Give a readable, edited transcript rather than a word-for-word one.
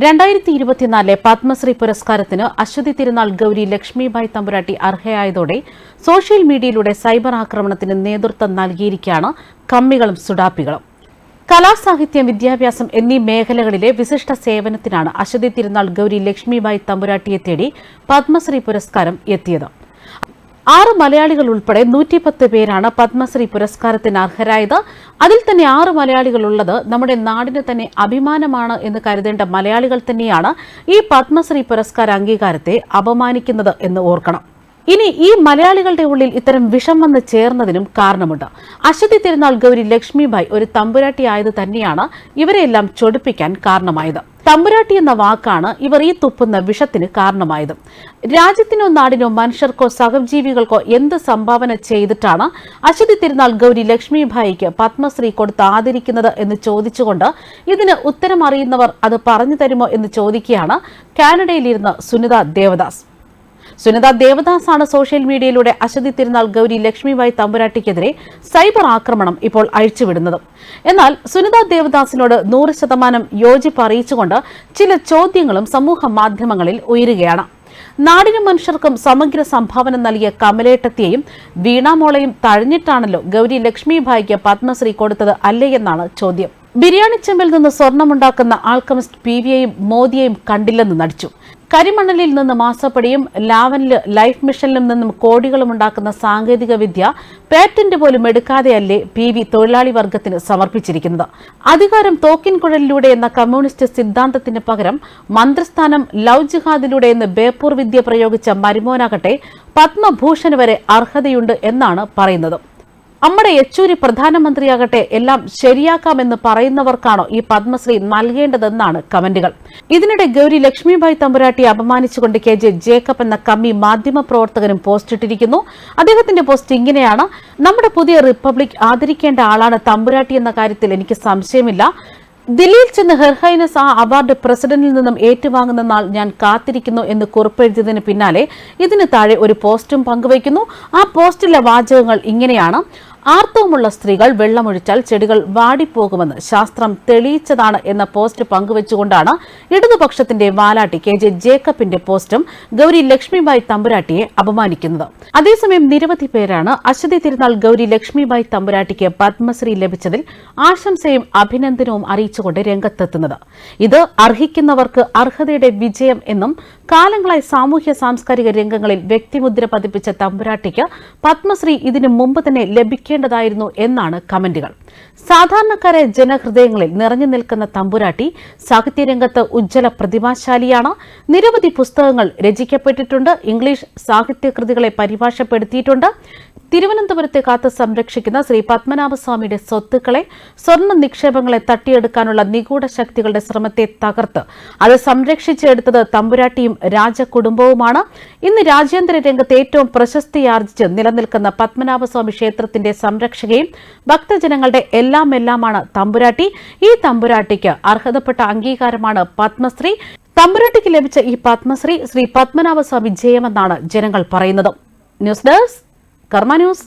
2024 പത്മശ്രീ പുരസ്കാരത്തിന് അശ്വതി തിരുനാൾ ഗൌരി ലക്ഷ്മിബായി തമ്പുരാട്ടി അർഹയായതോടെ സോഷ്യൽ മീഡിയയിലൂടെ സൈബർ ആക്രമണത്തിന് നേതൃത്വം നൽകിയിരിക്കുകയാണ് കമ്മികളും സുഡാപ്പികളും. കലാസാഹിത്യം, വിദ്യാഭ്യാസം എന്നീ മേഖലകളിലെ വിശിഷ്ട സേവനത്തിനാണ് അശ്വതി തിരുനാൾ ഗൌരി ലക്ഷ്മിബായി തമ്പുരാട്ടിയെ തേടി പത്മശ്രീ പുരസ്കാരം എത്തിയത്. 6 മലയാളികൾ ഉൾപ്പെടെ 110 പേരാണ് പത്മശ്രീ പുരസ്കാരത്തിന് അർഹരായത്. അതിൽ തന്നെ 6 മലയാളികൾ ഉള്ളത് നമ്മുടെ നാടിന് തന്നെ അഭിമാനമാണ് എന്ന് കരുതേണ്ട മലയാളികൾ തന്നെയാണ് ഈ പത്മശ്രീ പുരസ്കാര അംഗീകാരത്തെ അപമാനിക്കുന്നത് എന്ന് ഓർക്കണം. ഇനി ഈ മലയാളികളുടെ ഉള്ളിൽ ഇത്തരം വിഷം വന്ന് ചേർന്നതിനും കാരണമുണ്ട്. അശ്വതി തിരുനാൾ ഗൌരി ലക്ഷ്മിബായി ഒരു തമ്പുരാട്ടി ആയത് തന്നെയാണ് ഇവരെയെല്ലാം ചൊടിപ്പിക്കാൻ കാരണമായത്. തമ്പുരാട്ടി എന്ന വാക്കാണ് ഇവർ ഈ തുപ്പുന്ന വിഷത്തിന് കാരണമായത്. രാജ്യത്തിനോ നാടിനോ മനുഷ്യർക്കോ സഹജീവികൾക്കോ എന്ത് സംഭാവന ചെയ്തിട്ടാണ് അശ്വതി തിരുനാൾ ഗൌരി ലക്ഷ്മിബായിക്ക് പത്മശ്രീ കൊടുത്ത് ആദരിക്കുന്നത് എന്ന് ചോദിച്ചുകൊണ്ട് ഇതിന് ഉത്തരം അറിയുന്നവർ അത് പറഞ്ഞു തരുമോ എന്ന് ചോദിക്കുകയാണ് കാനഡയിലിരുന്ന് സുനിത ദേവദാസ്. സുനിത ദേവദാസാണ് സോഷ്യൽ മീഡിയയിലൂടെ അശ്വതി തിരുനാൾ ഗൌരി ലക്ഷ്മിബായി തമ്പുരാട്ടിക്കെതിരെ സൈബർ ആക്രമണം ഇപ്പോൾ അഴിച്ചുവിടുന്നത്. എന്നാൽ സുനിത ദേവദാസിനോട് 100% യോജിപ്പ് അറിയിച്ചുകൊണ്ട് ചില ചോദ്യങ്ങളും സമൂഹ മാധ്യമങ്ങളിൽ ഉയരുകയാണ്. നാടിനും മനുഷ്യർക്കും സമഗ്ര സംഭാവന നൽകിയ കമലേട്ടത്തിയെയും വീണാമോളയും തഴഞ്ഞിട്ടാണല്ലോ ഗൌരി ലക്ഷ്മിബായിക്ക് പത്മശ്രീ കൊടുത്തത് അല്ലേ എന്നാണ് ചോദ്യം. ബിരിയാണി ചെമ്പിൽ നിന്ന് സ്വർണ്ണമുണ്ടാക്കുന്ന ആൽക്കമിസ്റ്റ് PVയെയും മോദിയെയും കണ്ടില്ലെന്ന് നടിച്ചു. കരിമണലിൽ നിന്ന് മാസപ്പടിയും ലാവനിൽ ലൈഫ് മിഷനിലും നിന്നും കോടികളും ഉണ്ടാക്കുന്ന സാങ്കേതിക വിദ്യ പേറ്റന്റ് പോലും എടുക്കാതെയല്ലേ PV തൊഴിലാളി വർഗത്തിന് സമർപ്പിച്ചിരിക്കുന്നത്. അധികാരം തോക്കിൻകുഴലിലൂടെ എന്ന കമ്മ്യൂണിസ്റ്റ് സിദ്ധാന്തത്തിന് പകരം മന്ത്രിസ്ഥാനം ലവ് ജിഹാദിലൂടെ എന്ന് ബേപ്പൂർ വിദ്യ പ്രയോഗിച്ച മരുമോനാകട്ടെ പത്മഭൂഷണ് വരെ അർഹതയുണ്ട് എന്നാണ് പറയുന്നത്. നമ്മുടെ യെച്ചൂരി പ്രധാനമന്ത്രിയാകട്ടെ എല്ലാം ശരിയാക്കാമെന്ന് പറയുന്നവർക്കാണോ ഈ പത്മശ്രീ നൽകേണ്ടതെന്നാണ് കമന്റുകൾ. ഇതിനിടെ ഗൌരി ലക്ഷ്മിബായി തമ്പുരാട്ടിയെ അപമാനിച്ചുകൊണ്ട് KJ ജേക്കബ് എന്ന കമ്മി മാധ്യമപ്രവർത്തകനും പോസ്റ്റിട്ടിരിക്കുന്നു. അദ്ദേഹത്തിന്റെ പോസ്റ്റ് ഇങ്ങനെയാണ്: നമ്മുടെ പുതിയ റിപ്പബ്ലിക് ആദരിക്കേണ്ട ആളാണ് തമ്പുരാട്ടി എന്ന കാര്യത്തിൽ എനിക്ക് സംശയമില്ല. ദില്ലിയിൽ ചെന്ന് ഹെർഹൈനസ് ആ അവാർഡ് പ്രസിഡന്റിൽ നിന്നും ഏറ്റുവാങ്ങുന്ന നാൾ ഞാൻ കാത്തിരിക്കുന്നു എന്ന് കുറിപ്പെഴുതിയതിന് പിന്നാലെ ഇതിന് താഴെ ഒരു പോസ്റ്റും പങ്കുവയ്ക്കുന്നു. ആ പോസ്റ്റിലെ വാചകങ്ങൾ ഇങ്ങനെയാണ്: ആർത്തവമുള്ള സ്ത്രീകൾ വെള്ളമൊഴിച്ചാൽ ചെടികൾ വാടിപ്പോകുമെന്ന് ശാസ്ത്രം തെളിയിച്ചതാണ് എന്ന പോസ്റ്റ് പങ്കുവച്ചുകൊണ്ടാണ് ഇടതുപക്ഷത്തിന്റെ വാലാട്ടി KJ ജേക്കബിന്റെ പോസ്റ്റും ഗൌരി ലക്ഷ്മിബായി തമ്പുരാട്ടിയെ അപമാനിക്കുന്നത്. അതേസമയം നിരവധി പേരാണ് അശ്വതി തിരുനാൾ ഗൌരി ലക്ഷ്മിബായി തമ്പുരാട്ടിക്ക് പത്മശ്രീ ലഭിച്ചതിൽ ആശംസയും അഭിനന്ദനവും അറിയിച്ചുകൊണ്ട് രംഗത്തെത്തുന്നത്. ഇത് അർഹിക്കുന്നവർക്ക് അർഹതയുടെ വിജയം എന്നും കാലങ്ങളായി സാമൂഹ്യ സാംസ്കാരിക രംഗങ്ങളിൽ വ്യക്തിമുദ്ര പതിപ്പിച്ച തമ്പുരാട്ടിക്ക് പത്മശ്രീ ഇതിനു മുമ്പ് തന്നെ ലഭിക്കേണ്ടതായിരുന്നു എന്നാണ് കമന്റുകൾ. സാധാരണക്കാരെ ജനഹൃദയങ്ങളിൽ നിറഞ്ഞു നിൽക്കുന്ന തമ്പുരാട്ടി സാഹിത്യരംഗത്ത് ഉജ്ജ്വല പ്രതിഭാശാലിയാണ്. നിരവധി പുസ്തകങ്ങൾ രചിക്കപ്പെട്ടിട്ടുണ്ട്. ഇംഗ്ലീഷ് സാഹിത്യകൃതികളെ പരിഭാഷപ്പെടുത്തിയിട്ടുണ്ട്. തിരുവനന്തപുരത്തെ കാത്ത് സംരക്ഷിക്കുന്ന ശ്രീ പത്മനാഭസ്വാമിയുടെ സ്വത്തുക്കളെ, സ്വർണ്ണ നിക്ഷേപങ്ങളെ തട്ടിയെടുക്കാനുള്ള നിഗൂഢ ശക്തികളുടെ ശ്രമത്തെ തകർത്ത് അത് സംരക്ഷിച്ചെടുത്തത് തമ്പുരാട്ടിയും രാജകുടുംബവുമാണ്. ഇന്ന് രാജ്യാന്തര രംഗത്ത് ഏറ്റവും പ്രശസ്തിയാർജിച്ച് നിലനിൽക്കുന്ന പത്മനാഭസ്വാമി ക്ഷേത്രത്തിന്റെ സംരക്ഷകയും ഭക്തജനങ്ങളുടെ എല്ലാമാണ് തമ്പുരാട്ടി. ഈ തമ്പുരാട്ടിക്ക് അർഹതപ്പെട്ട അംഗീകാരമാണ് പത്മശ്രീ. തമ്പുരാട്ടിക്ക് ലഭിച്ച ഈ പത്മശ്രീ ശ്രീ പത്മനാഭസ്വാമി ജയമെന്നാണ് ജനങ്ങൾ പറയുന്നത്. ന്യൂസ് ഡെസ്ക് കർമ്മ ന്യൂസ്.